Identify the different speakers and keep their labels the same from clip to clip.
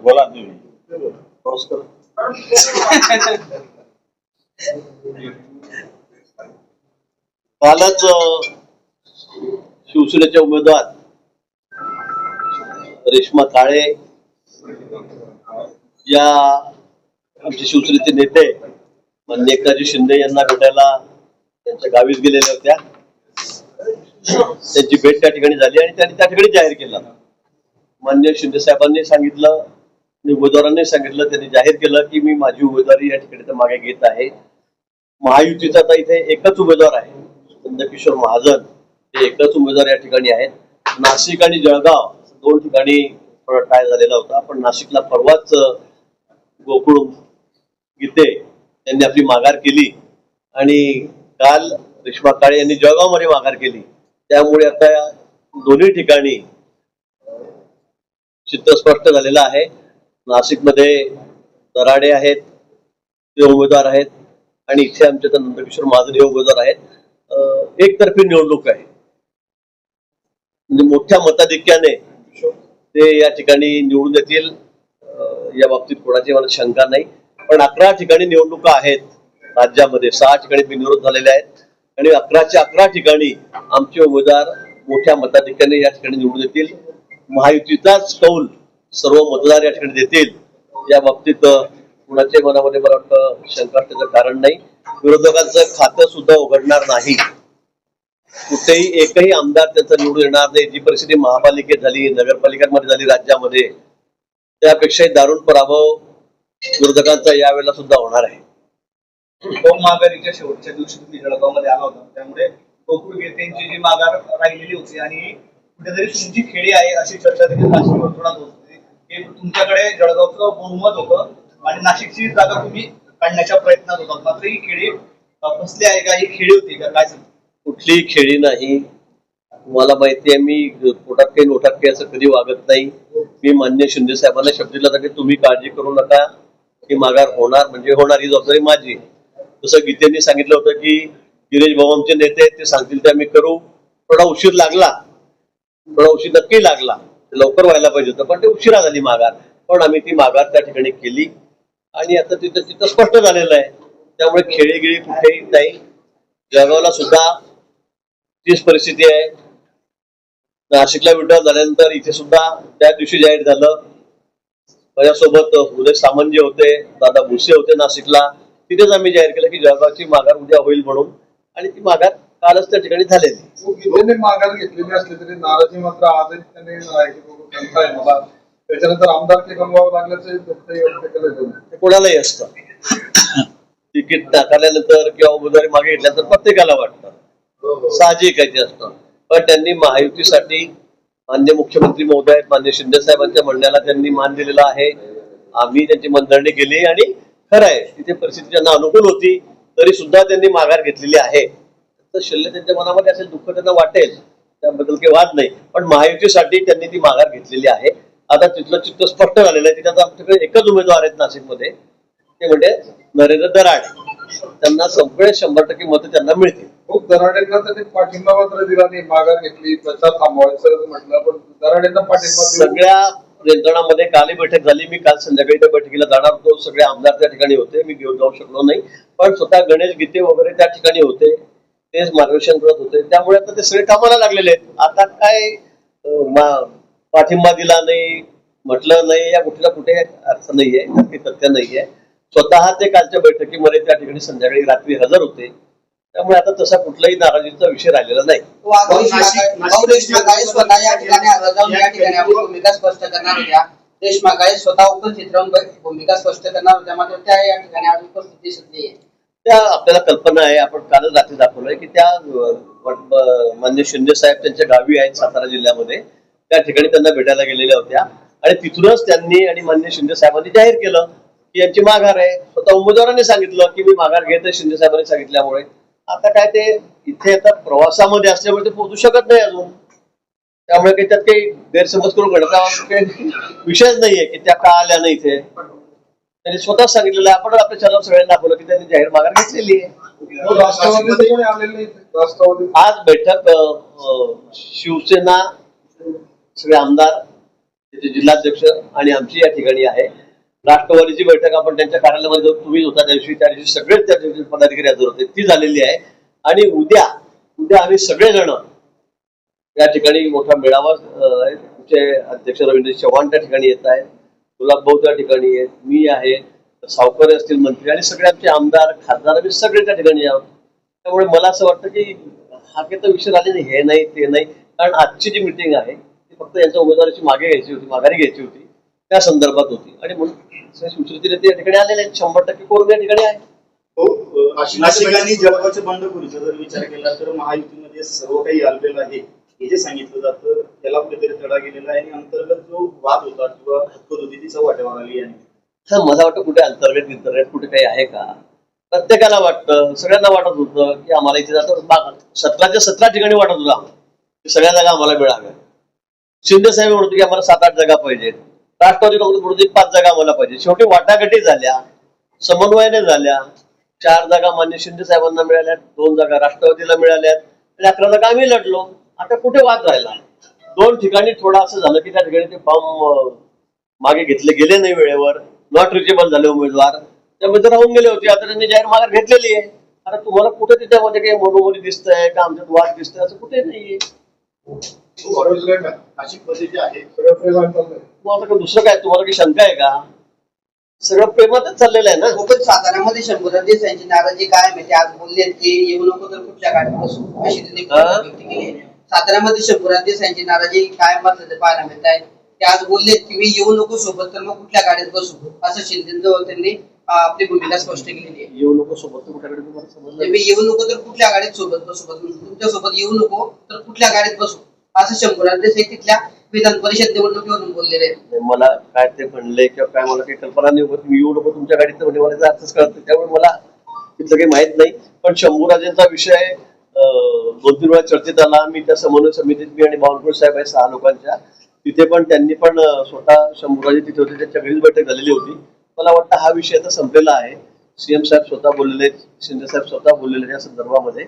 Speaker 1: बोला तुम्ही. कालच शिवसेनेचे उमेदवार रेश्मा काळे या आमचे शिवसेनेचे नेते माननीय एकनाथजी शिंदे यांना भेटायला त्यांच्या गावीच गेलेल्या होत्या. त्यांची भेट त्या ठिकाणी झाली आणि त्यांनी त्या ठिकाणी जाहीर केला. माननीय शिंदे साहेबांनी सांगितलं, उमेदवारांनी सांगितलं, त्यांनी जाहीर केलं की मी माझी उमेदवारी या ठिकाणी मागे घेत आहे. महायुतीचा आता इथे एकच उमेदवार आहे, नंदकिशोर महाजन हे एकच उमेदवार या ठिकाणी आहेत. नाशिक आणि जळगाव दोन ठिकाणी थोडा ट्राय झालेला होता, पण नाशिकला परवाच गोकुळ गीते यांनी आपली माघार केली आणि काल रेश्मा काळे यांनी जळगावमध्ये माघार केली. त्यामुळे आता दोन्ही ठिकाणी चित्र स्पष्ट झालेलं आहे. नाशिकमध्ये दराडे आहेत, ते उमेदवार आहेत, आणि इथे आमचे तर नंदकिशोर महाजन हे उमेदवार आहेत. एकतर्फी निवडणूक आहे, म्हणजे मोठ्या मताधिक्याने ते या ठिकाणी निवडून येतील या बाबतीत कोणाची मला शंका नाही. पण 11 ठिकाणी निवडणुका आहेत राज्यामध्ये, 6 ठिकाणी बिनविरोध झालेले आहेत आणि 11च्या 11 ठिकाणी आमचे उमेदवार मोठ्या मताधिक्याने या ठिकाणी निवडून येतील. महायुतीचाच कौल सर्व मतदार या ठिकाणी देतील, या बाबतीत कुणाच्या मनामध्ये मला वाटतं शंका असण्याचं कारण नाही. विरोधकांचं खातं सुद्धा उघडणार नाही, कुठेही एकही आमदार त्यांचा निवडून येणार नाही. जी परिस्थिती महापालिकेत झाली, नगरपालिकांमध्ये झाली राज्यामध्ये, त्यापेक्षाही दारुण पराभव विरोधकांचा यावेळेला सुद्धा होणार आहे.
Speaker 2: महागारीच्या शेवटच्या दिवशी तुम्ही जळगावमध्ये आला होता, त्यामुळे गोकुळ गीतेंची जी माघार राहिलेली होती आणि कुठेतरी तुमची खेळी आहे अशी चर्चा देखील राजकीय वर्तुळात होत होती की तुमच्याकडे जळगावचं बहुमत होतं आणि नाशिकची जागा तुम्ही काढण्याच्या प्रयत्नात होतात, मात्र ही खेळी फसली आहे का? ही खेळी होती का? काय सांगतो?
Speaker 1: कुठलीही खेळी नाही. मला माहिती आहे, मी पोटात काही नोटात काही असं कधी वागत नाही. मी मान्य शिंदे साहेबांना शब्द दिला होता की तुम्ही काळजी करू नका, ही माघार होणार म्हणजे होणार, ही जबाबदारी माझी. जसं गीतेंनी सांगितलं होतं की गिरीश भाऊ आमचे नेते ते सांगतील ते आम्ही करू. थोडा उशीर लागला, थोडा उशीर नक्की लागला, लवकर व्हायला पाहिजे होतं, पण ते उशिरा झाली माघार. पण आम्ही ती माघार त्या ठिकाणी केली आणि आता तिथं स्पष्ट झालेलं आहे. त्यामुळे खेळीगिळी कुठेही नाही. जळगावला सुद्धा तीच परिस्थिती आहे. नाशिकला विड्रॉल झाल्यानंतर इथे सुद्धा त्या दिवशी जाहीर झालं. माझ्यासोबत उदय सामंत जे होते, दादा भुसे होते नाशिकला, तिथेच आम्ही जाहीर केलं की जळगावची माघार उद्या होईल म्हणून, आणि ती माघार कालच त्या ठिकाणी झालेली.
Speaker 3: माघार घेतलेली असली तरी नाराजी मात्र आजही त्यांनी मला त्याच्यानंतर आमदारकी गमवावं लागल्याचं
Speaker 1: कोणालाही असतं. तिकीट नाकारल्यानंतर किंवा उमेदवारी मागे घेतल्यानंतर प्रत्येकाला वाटतं, साहजिक आहे ते असतं. पण त्यांनी महायुतीसाठी मान्य मुख्यमंत्री महोदय मान्य शिंदे साहेबांच्या म्हणण्याला त्यांनी मान दिलेला आहे. आम्ही त्यांची मनधरणी केली आणि खरं आहे तिथे परिस्थिती त्यांना अनुकूल होती तरी सुद्धा त्यांनी माघार घेतलेली आहे. तर शिल्लक त्यांच्या मनामध्ये असेल, दुःख त्यांना वाटेल, त्याबद्दल काही वाद नाही. पण महायुतीसाठी त्यांनी ती माघार घेतलेली आहे. आता तिथलं चित्र स्पष्ट झालेलं आहे. तिथे आमच्याकडे एकच उमेदवार आहेत नाशिकमध्ये, ते म्हणजे नरेंद्र दराडे. त्यांना सगळे 100% मतं त्यांना मिळतील.
Speaker 3: खूप दराडेंना त्यांनी पाठिंबा मात्र दिला नाही, माघार घेतली, प्रचार थांबवायचं म्हटलं, पण दराडेंना पाठिंबा
Speaker 1: सगळ्या यंत्रणांमध्ये काल बैठक झाली. मी काल संध्याकाळी त्या बैठकीला जाणार होतो. सगळे आमदार त्या ठिकाणी होते, मी घेऊन जाऊ शकलो नाही. पण स्वतः गणेश गीते वगैरे त्या ठिकाणी होते, तेच मार्गदर्शन करत होते. त्यामुळे आता ते सगळे कामाला लागलेले आहेत. आता काय पाठिंबा दिला नाही, म्हटलं नाही, या कुठला कुठे अर्थ नाहीये, काही तथ्य नाहीये. स्वतः ते कालच्या बैठकीमध्ये त्या ठिकाणी संध्याकाळी रात्री हजर होते. त्यामुळे आता तसा कुठलाही नाराजीचा विषय राहिलेला नाही.
Speaker 4: भूमिका स्पष्ट करणार होत्या, रेश्मा काळे स्वतः उपचित्रण भूमिका स्पष्ट करणार होत्या, मात्र त्या या ठिकाणी अजून उपस्थिती दिसत नाहीये.
Speaker 1: त्या आपल्याला कल्पना आहे, आपण कालच रात्री दाखवलंय की त्या मान्य शिंदे साहेब त्यांच्या गावी आहेत सातारा जिल्ह्यामध्ये, त्या ठिकाणी त्यांना भेटायला गेलेल्या होत्या आणि तिथूनच त्यांनी आणि मान्य शिंदे साहेबांनी जाहीर केलं की यांची माघार आहे. स्वतः उमेदवारांनी सांगितलं की मी माघार घेत आहे शिंदे साहेबांनी सांगितल्यामुळे. आता काय ते इथे आता प्रवासामध्ये असल्यामुळे ते पोहोचू शकत नाही अजून, त्यामुळे काही त्यात काही गैरसमज करून घडता काही विषयच नाहीये की त्या का आल्या नाही. इथे त्यांनी स्वतः सांगितलेलं आहे. आपण आपल्या चॅनल सगळ्यांना दाखवलं की त्यांनी जाहीर माघार घेतलेली आहे. आज बैठक शिवसेना सगळे आमदार, त्याचे जिल्हाध्यक्ष आणि आमची या ठिकाणी आहे. राष्ट्रवादीची बैठक आपण त्यांच्या कार्यालयामध्ये तुम्ही होता त्या दिवशी सगळेच त्या दिवशी पदाधिकारी हजर होते, ती झालेली आहे. आणि उद्या आम्ही सगळेजण या ठिकाणी मोठा मेळावा आमचे अध्यक्ष रवींद्र चव्हाण त्या ठिकाणी येत आहेत, गुलाब भाऊ त्या ठिकाणी आहेत, मी आहे, सावकर असतील मंत्री आणि सगळे आमचे आमदार खासदार आम्ही सगळे त्या ठिकाणी आहोत. त्यामुळे मला असं वाटतं की हा काही तर विषय आले नाही, हे नाही ते नाही, कारण आजची जी मिटिंग आहे ती फक्त यांच्या उमेदवाराची माघारी घ्यायची होती, त्या संदर्भात होती. आणि म्हणून सुचरित नेते या ठिकाणी आलेले आहेत, 100% कोण या ठिकाणी आहे.
Speaker 5: नाशिक आणि जळगावच्या बंडखोरीचा जर विचार केला तर महायुतीमध्ये सर्व काही आलेलं आहे हे जे सांगितलं जातं त्याला कुठेतरी तडा गेलेला आहे आणि अंतर्गत जो वाद होता किंवा हक्कत होती ती चव्हाट्यावर आली आहे.
Speaker 1: तर मला वाटतं कुठे अंतर्गत कुठे काही आहे का? प्रत्येकाला वाटतं, सगळ्यांना वाटत होतं की आम्हाला इथे जातं 17 ठिकाणी वाटत होतं आम्हाला की सगळ्या जागा आम्हाला मिळाव्या. शिंदे साहेब म्हणतो की आम्हाला 7-8 जागा पाहिजेत, राष्ट्रवादी काँग्रेस म्हणतो 5 जागा आम्हाला पाहिजे. शेवटी वाटाघाटी झाल्या, समन्वयाने झाल्या. 4 जागा मान्य शिंदे साहेबांना मिळाल्यात, 2 जागा राष्ट्रवादीला मिळाल्यात आणि 11 जागा आम्ही लढलो. आता कुठे वाद राहिला? 2 ठिकाणी थोडं असं झालं की त्या ठिकाणी ते फॉर्म मागे घेतले गेले नाही वेळेवर, नॉट रिचेबल झाले उमेदवार, त्यामुळे ते राहून गेले होते. आता त्यांनी जाहीर माघार घेतलेली आहे. आता तुम्हाला कुठे त्याच्यामध्ये काही मनोमनी दिसतंय का आमच्यात वाद दिसतंय असं कुठे नाहीये.
Speaker 5: नाशिकमध्ये जे आहे
Speaker 3: सगळं प्रेमात चाललंय.
Speaker 1: मग आता दुसरं काय तुम्हाला काही शंका आहे का? सगळं प्रेमातच चाललेलं आहे ना.
Speaker 4: पण साताऱ्यामध्ये शंभूराज देसाईंची नाराजी काय माहिती आज बोलले की येऊ नको तर कुठल्या गाडीत बसू अशी त्यांनी व्यक्त केली आहे. साताऱ्यामध्ये शंभूराज देसाईंची नाराजी काय मात्र पाहायला मिळत आहे. ते आज बोलले की मी येऊ नको सोबत तर मग कुठल्या गाडीत बसू असं शिंदेजवळ त्यांनी आपली भूमिका स्पष्ट केलेली आहे.
Speaker 1: येऊ नको सोबत कुठल्याकडे तुम्हाला समजलं?
Speaker 4: मी येऊ नको तर कुठल्या गाडीत सोबत बसू, तुमच्या सोबत येऊ नको तर कुठल्या गाडीत बसू असं शंभूराज देसाई तिथल्या विधान परिषद निवडणुकीवरून बोललेले आहेत.
Speaker 1: मला काय ते म्हणले किंवा काय मला काही कल्पना नाही होत. मी येऊ नको तुमच्या गाडीत म्हणजे मला अर्थच कळत नाही, त्यामुळे मला तिथलं काही माहित नाही. पण शंभूराजेंचा विषय 2-3 वेळा चर्चेत आला. मी त्या समन्वय समितीत मी आणि बावनकुळे साहेब आहे 6 लोकांच्या, तिथे पण त्यांनी पण स्वतः शंभूराजे तिथे होते, त्यांच्या घरीच बैठक झालेली होती. मला वाटतं हा विषय आता संपलेला आहे. सीएम साहेब स्वतः बोललेले आहेत, शिंदे साहेब स्वतः बोललेले या संदर्भामध्ये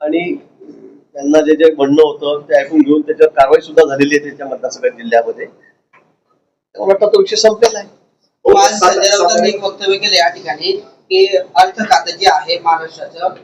Speaker 1: आणि त्यांना जे जे म्हणणं होतं ते ऐकून घेऊन त्याच्यावर कारवाई सुद्धा झालेली आहे त्यांच्या मतदारसंघ जिल्ह्यामध्ये. मला वाटतं तो विषय संपलेला आहे.
Speaker 4: आज संजय राऊतांनी एक वक्तव्य केले या ठिकाणी की अर्थ खातं जे आहे महाराष्ट्राचं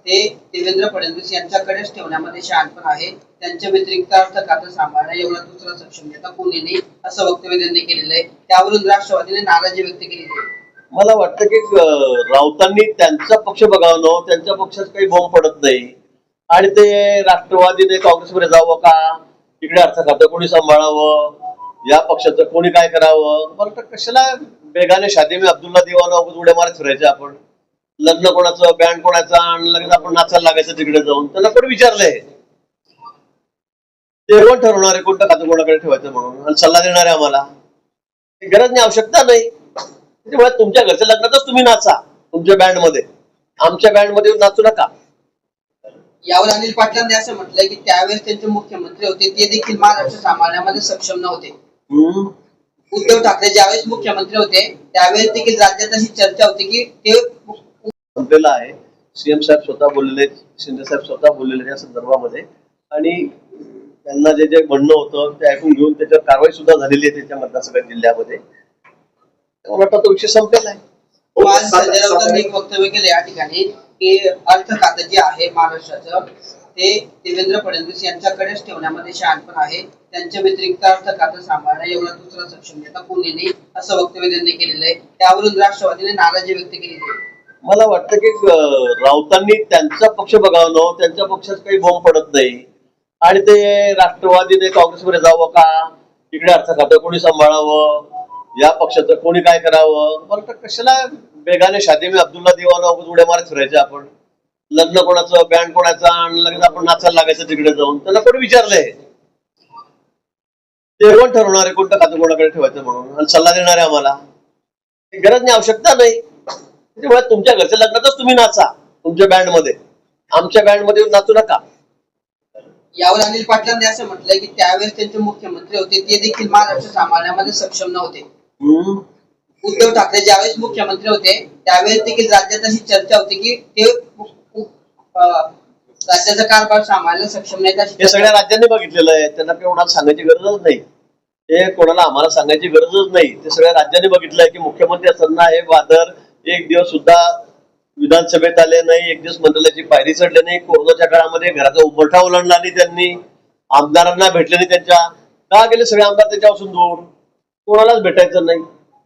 Speaker 4: ते देवेंद्र फडणवीस यांच्याकडेच ठेवण्यामध्ये शहाणपण आहे, त्यांच्या व्यतिरिक्त अर्थ खातं सांभाळण्या एवढा दुसरा सक्षम नेता कोणी नाही असं वक्तव्य त्यांनी केलेलं आहे. त्यावरून राष्ट्रवादीने नाराजी व्यक्त केली आहे.
Speaker 1: मला वाटतं की राऊतांनी त्यांचा पक्ष बघावं, त्यांच्या पक्षात काही बोंब पडत नाही आणि ते राष्ट्रवादीने काँग्रेसमध्ये जावं का, इकडे अर्थ खातं कोणी सांभाळावं, या पक्षाचं कोणी काय करावं. मला वाटतं कशाला बेगाने शादी में अब्दुल्ला दिवाना उड्या मारत फिरायचे आपण, लग्न कोणाचं बँड कोणाचा आणि लगेच आपण नाचायला लागायचं तिकडे जाऊन. त्यांना कोणी विचारलंय? ते कोण ठरवणार आहे कोणतं खातं कोणाकडे ठेवायचं म्हणून आणि सल्ला देणार आहे आम्हाला? गरज नाही, आवश्यकता नाही. त्याच्यामुळे तुमच्या घरच्या लग्नातच तुम्ही नाचा तुमच्या बँड मध्ये, आमच्या बँड मध्ये नाचू नका.
Speaker 4: यावर अनिल पाटलांनी असं म्हटलंय की त्यावेळेस त्यांचे मुख्यमंत्री होते ते देखील महाराष्ट्र सांभाळण्यामध्ये सक्षम नव्हते. उद्धव ठाकरे ज्यावेळेस मुख्यमंत्री होते त्यावेळेस देखील राज्यात अशी चर्चा होती की ते
Speaker 1: संपलेला आहे. सीएम साहेब स्वतः बोललेले, शिंदे साहेब स्वतः बोललेले या संदर्भामध्ये आणि त्यांना जे जे म्हणणं होतं ते ऐकून घेऊन त्याच्यावर कारवाई सुद्धा झालेली आहे त्यांच्या मतदारसंघ जिल्ह्यामध्ये. मला वाटतं तो विषय संपलेला आहे.
Speaker 4: आज संजय राऊतांनी एक वक्तव्य केले या ठिकाणी की अर्थ खातं जे आहे महाराष्ट्राचं ते देवेंद्र फडणवीस यांच्याकडेच ठेवण्यामध्ये शहाणपण आहे, त्यांच्या व्यतिरिक्त अर्थ खातं सांभाळण्या एवढा दुसरा सक्षम नेता कोणी नाही असं वक्तव्य त्यांनी केलेलं आहे. त्यावरून राष्ट्रवादीने नाराजी व्यक्त केली आहे.
Speaker 1: मला वाटतं की राऊतांनी त्यांचा पक्ष बघावं, त्यांच्या पक्षात काही बोंब पडत नाही आणि ते राष्ट्रवादीने काँग्रेसमध्ये जावं का, इकडे अर्थ खातं कोणी सांभाळावं, या पक्षाचं कोणी काय करावं. मला वाटतं कशाला बेगाने शादी में अब्दुल्ला दिवाना उड्या मारत फिरायचे आपण, लग्न कोणाचं बँड कोणाचा आणि लगेच आपण नाचायला लागायचं तिकडे जाऊन. त्यांना कोणी विचारलंय? ते कोण ठरवणार आहे कोणतं खातं कोणाकडे ठेवायचं म्हणून आणि सल्ला देणार आहे आम्हाला? गरज नाही, आवश्यकता नाही. त्याच्यामुळे तुमच्या घरच्या लग्नातच तुम्ही नाचा तुमच्या बँड मध्ये, आमच्या बँड मध्ये नाचू नका.
Speaker 4: यावर अनिल पाटलांनी असं म्हटलंय की त्यावेळेस त्यांचे मुख्यमंत्री होते ते देखील महाराष्ट्र सांभाळण्यामध्ये सक्षम नव्हते. उद्धव ठाकरे ज्यावेळेस मुख्यमंत्री होते त्यावेळेस देखील राज्यात अशी चर्चा होती की ते राज्याचा कारभार सांभाळायला सक्षम नाहीत अशी
Speaker 1: हे सगळ्या राज्यांनी बघितलेलं आहे, त्यांना कोणाला सांगायची गरजच नाही. हे कोणाला आम्हाला सांगायची गरजच नाही. ते सगळ्या राज्यांनी बघितलं आहे की मुख्यमंत्री असताना हे वादळ एक दिवस सुद्धा विधानसभेत आले नाही, एक दिवस मंत्रालयाची पायरी चढले नाही. कोरोनाच्या काळामध्ये घराचा उंबरठा ओलांडला नाही त्यांनी, आमदारांना भेटले नाही. त्यांच्या का गेले सगळे आमदार त्याच्यापासून दूर? कोणालाच भेटायचं नाही,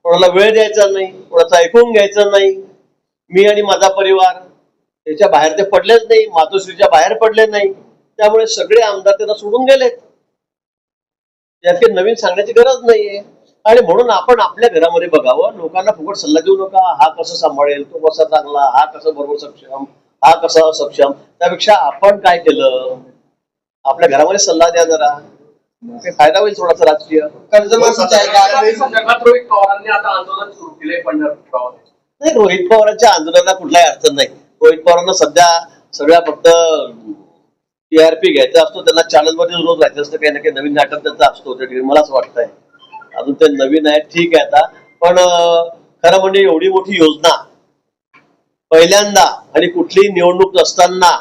Speaker 1: कोणाला वेळ द्यायचा नाही, कोणाचं ऐकून घ्यायचं नाही. मी आणि माझा परिवार त्याच्या बाहेर ते पडलेच नाही, मातोश्रीच्या बाहेर पडले नाही. त्यामुळे सगळे आमदार त्यांना सोडून गेलेत. यात नवीन सांगण्याची गरज नाहीये. आणि म्हणून आपण आपल्या घरामध्ये बघावं, लोकांना फुकट सल्ला देऊ नका. हा कसं सांभाळेल, तो कसा चांगला, हा कसं बरोबर सक्षम, हा कसा असक्षम. त्यापेक्षा आपण काय केलं, आपल्या घरामध्ये सल्ला द्या जरा, ते फायदा होईल थोडासा राजकीय.
Speaker 4: कर्जमाफीच्या
Speaker 6: संदर्भात रोहित पवारांनी आता आंदोलन सुरू केले पंढरपुरात.
Speaker 1: नाही, रोहित पवारांच्या आंदोलनाला कुठलाही अर्थ नाही. रोहित पवारांना सध्या सगळ्या फक्त टीआरपी घ्यायचा असतो, त्यांना चॅनलमध्ये रोज राहायचं असतं, काही ना काही नवीन नाटक त्यांचा असतो. त्या ठिकाणी मलाच वाटतंय अजून ते नवीन आहे, ठीक आहे आता. पण खरं म्हणजे एवढी मोठी योजना पहिल्यांदा आणि कुठलीही निवडणूक नसताना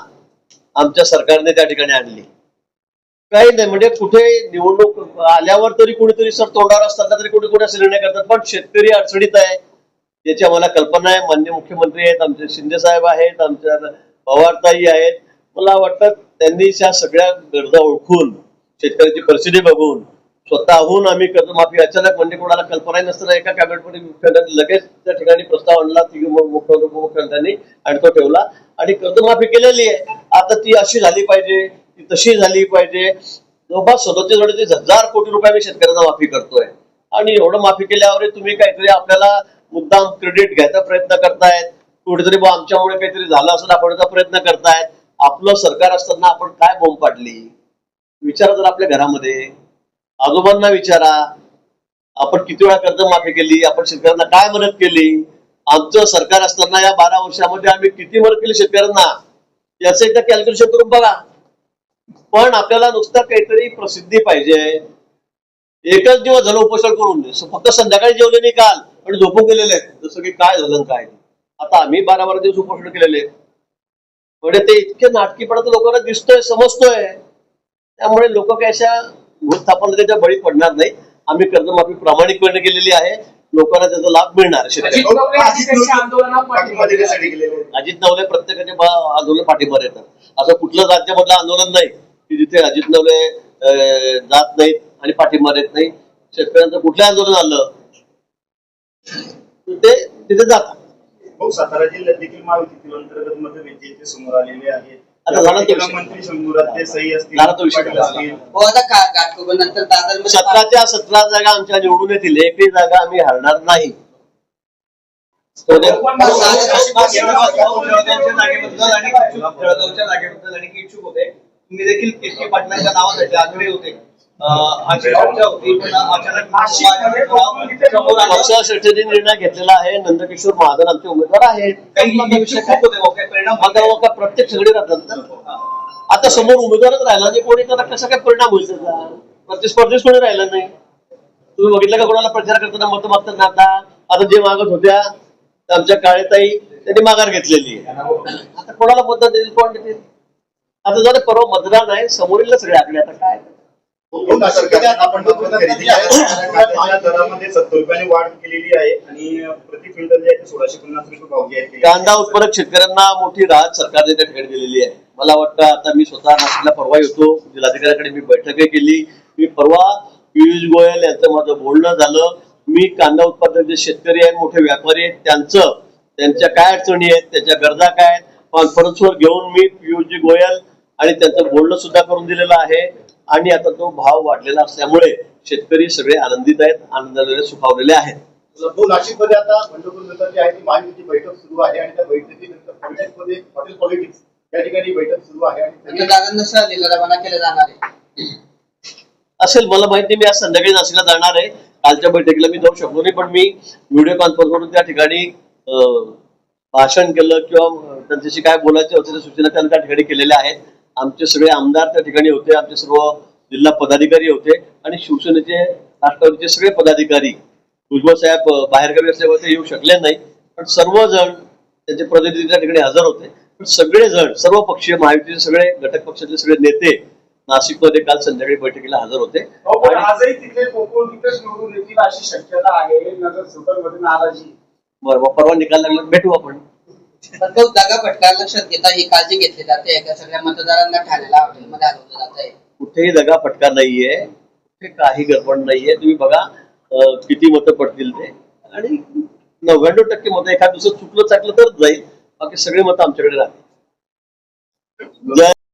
Speaker 1: आमच्या सरकारने त्या ठिकाणी आणली. काही नाही म्हणजे कुठे निवडणूक आल्यावर तरी कोणीतरी सर तोंडावर असताना तरी कोणी कोणी असे निर्णय करतात. पण शेतकरी अडचणीत आहे याची आम्हाला कल्पना आहे. माननीय मुख्यमंत्री आहेत, आमचे शिंदे साहेब आहेत, आमच्या पवारताई आहेत. मला वाटतं त्यांनी त्या सगळ्या गरजा ओळखून, शेतकऱ्याची परिस्थिती बघून स्वतःहून आम्ही कर्जमाफी अचानक म्हणजे कोणाला कल्पनाही नसताना एका कॅबिनेटमध्ये मुख्यमंत्र्यांनी लगेच त्या ठिकाणी प्रस्ताव आणला, मुख्यमंत्र्यांनी, आणि तो ठेवला आणि कर्जमाफी केलेली आहे. आता ती अशी झाली पाहिजे, ती तशी झाली पाहिजे. जवळपास 37-38 कोटी रुपये आम्ही शेतकऱ्यांना माफी करतोय. आणि एवढं माफी केल्यावर तुम्ही काहीतरी आपल्याला मुद्दाम क्रेडिट घ्यायचा प्रयत्न करतायत, कुठेतरी आमच्यामुळे काहीतरी झालं असं दाखवण्याचा प्रयत्न करतायत. आपलं सरकार असताना आपण काय बोंब पाडली विचारा जर आपल्या घरामध्ये. आजोबांना विचारा, आपण किती वेळा कर्जमाफी केली, आपण शेतकऱ्यांना काय मदत केली. आमचं सरकार असताना या 12 वर्षामध्ये आम्ही किती मदत केली शेतकऱ्यांना याचं एकदा कॅल्क्युलेशन करून बघा. पण आपल्याला नुसतं काहीतरी प्रसिद्धी पाहिजे. एकच दिवस झालं उपोषण करून, फक्त संध्याकाळी जेवले नाही काल आणि झोपून गेलेले आहेत, जसं की काय झालं काय. आता आम्ही 12 दिवस उपोषण केलेले आहेत. म्हणजे ते इतके नाटकीपणा तर लोकांना दिसतोय, समजतोय. त्यामुळे लोक काय अशा भूतथापाला त्याच्या बळी पडणार नाही. आम्ही कर्जमाफी प्रामाणिकपणे केलेली आहे, लोकांना त्याचा लाभ मिळणार. अजित नवले प्रत्येकाचे आंदोलन पाठिंबा देतात. असं कुठलं राज्यामधलं आंदोलन नाही की जिथे अजित नवले जात नाहीत आणि पाठिंबा देत नाही. शेतकऱ्यांचं कुठलं आंदोलन आलं ते तिथे जातात.
Speaker 5: सातारा जिल्ह्यात देखील महायुतीतील अंतर्गत मतभेद समोर आलेले आहेत.
Speaker 1: आता झाला तो
Speaker 5: मंत्री शंभूराज देसाई असतील,
Speaker 1: झाला तो विषय.
Speaker 4: हो, आता नंतर दादरमध्ये
Speaker 1: 17च्या 17 जागा आमच्या निवडून येतील, एकही जागा आम्ही हरणार नाही.
Speaker 2: जळगावच्या जागेबद्दल आणि इच्छुक होते. तुम्ही देखील केतकी पाटलांच्या नावासाठी आग्रही होते.
Speaker 1: पक्ष शेवटी निर्णय घेतलेला आहे. नंदकिशोर महाजन आमचे उमेदवार आहेत. प्रत्येक सगळे राहतात. आता समोर उमेदवारच राहिला नाही कोणी, तर कसा काय परिणाम होईल त्याचा. प्रतिस्पर्धीच कोणी राहिला नाही. तुम्ही बघितलं का कोणाला प्रचार करताना मत मागताना. आता जे मागत होत्या आमच्या काळेताई त्यांनी माघार घेतलेली आहे. आता कोणाला मतदान देतील, कोण देतील. आता जर परवा मतदान आहे, समोरील सगळे आकडे. आता काय
Speaker 5: दरामध्ये 70 रुपयांनी वाढ केलेली आहे आणि प्रति क्विंटल जे आहे 1650 रुपये भाव जाहीर केले.
Speaker 1: कांदा उत्पादक शेतकऱ्यांना मोठी राहत सरकारने त्या ठिकाणी दिलेली आहे. मला वाटतं आता मी स्वतः नाशिकला परवा येतो, जिल्हाधिकाऱ्यांकडे मी बैठकही केली. मी परवा पियुष गोयल यांचं माझं बोलणं झालं. मी कांदा उत्पादक जे शेतकरी आहेत, मोठे व्यापारी आहेत, त्यांच्या काय अडचणी आहेत, त्यांच्या गरजा काय आहेत, कॉन्फरन्सवर घेऊन मी पियुषजी गोयल आणि त्यांचं बोलणं सुद्धा करून दिलेलं आहे. आणि आता तो भाव वाढलेला असल्यामुळे शेतकरी सगळे आनंदित आहेत, आनंदाने सुखावलेले आहेत.
Speaker 5: नाशिकमध्ये आता पंढरपूर जी आहे ती महायुतीची बैठक सुरू आहे आणि त्या बैठकीनंतर हॉटेल पॉलिटिक्स या ठिकाणी बैठक सुरू आहे आणि
Speaker 4: रवाना केलं जाणार आहे
Speaker 1: असेल. मला माहिती, मी आज संध्याकाळी नाशिकला जाणार आहे. कालच्या बैठकीला मी जाऊ शकलो नाही, पण मी व्हिडिओ कॉन्फरन्सवरून त्या ठिकाणी भाषण केलं किंवा त्यांच्याशी काय बोलायचे होते सूचना त्यांनी त्या ठिकाणी केलेल्या आहेत. आमचे सगळे आमदार त्या ठिकाणी होते, आमचे सर्व जिल्हा पदाधिकारी होते आणि शिवसेनेचे राष्ट्रवादीचे सगळे पदाधिकारी. भुजबळ साहेब बाहेरगावी असल्यामुळे ते येऊ शकले नाही, पण सर्वजण त्यांचे प्रतिनिधी त्या ठिकाणी हजर होते पण सगळेजण सर्व पक्षीय महायुतीचे सगळे घटक पक्षातले सगळे नेते नाशिकमध्ये काल संध्याकाळी बैठकीला हजर होते.
Speaker 7: पण
Speaker 1: आणि
Speaker 7: आजही तिथे कोकण तिथेच निवडून येतील अशी शक्यता आहे. नगरसेवकांमध्ये नाराजी.
Speaker 1: बरं, मग परवा निकाल लागला भेटू आपण.
Speaker 4: पण तो दगा फटका लक्षात घेता ही काळजी घेतली जाते का सगळ्या मतदारांना ठाण्याला हॉटेलमध्ये हलवलं जात आहे?
Speaker 1: कुठेही दगा फटका नाहीये, कुठे काही गडबड नाहीये. तुम्ही बघा किती मतं पडतील ते, आणि 99% मतं एखाद दुसरं चुकलं चाकलं तर जाईल, बाकी सगळे मतं आमच्याकडे राहतील.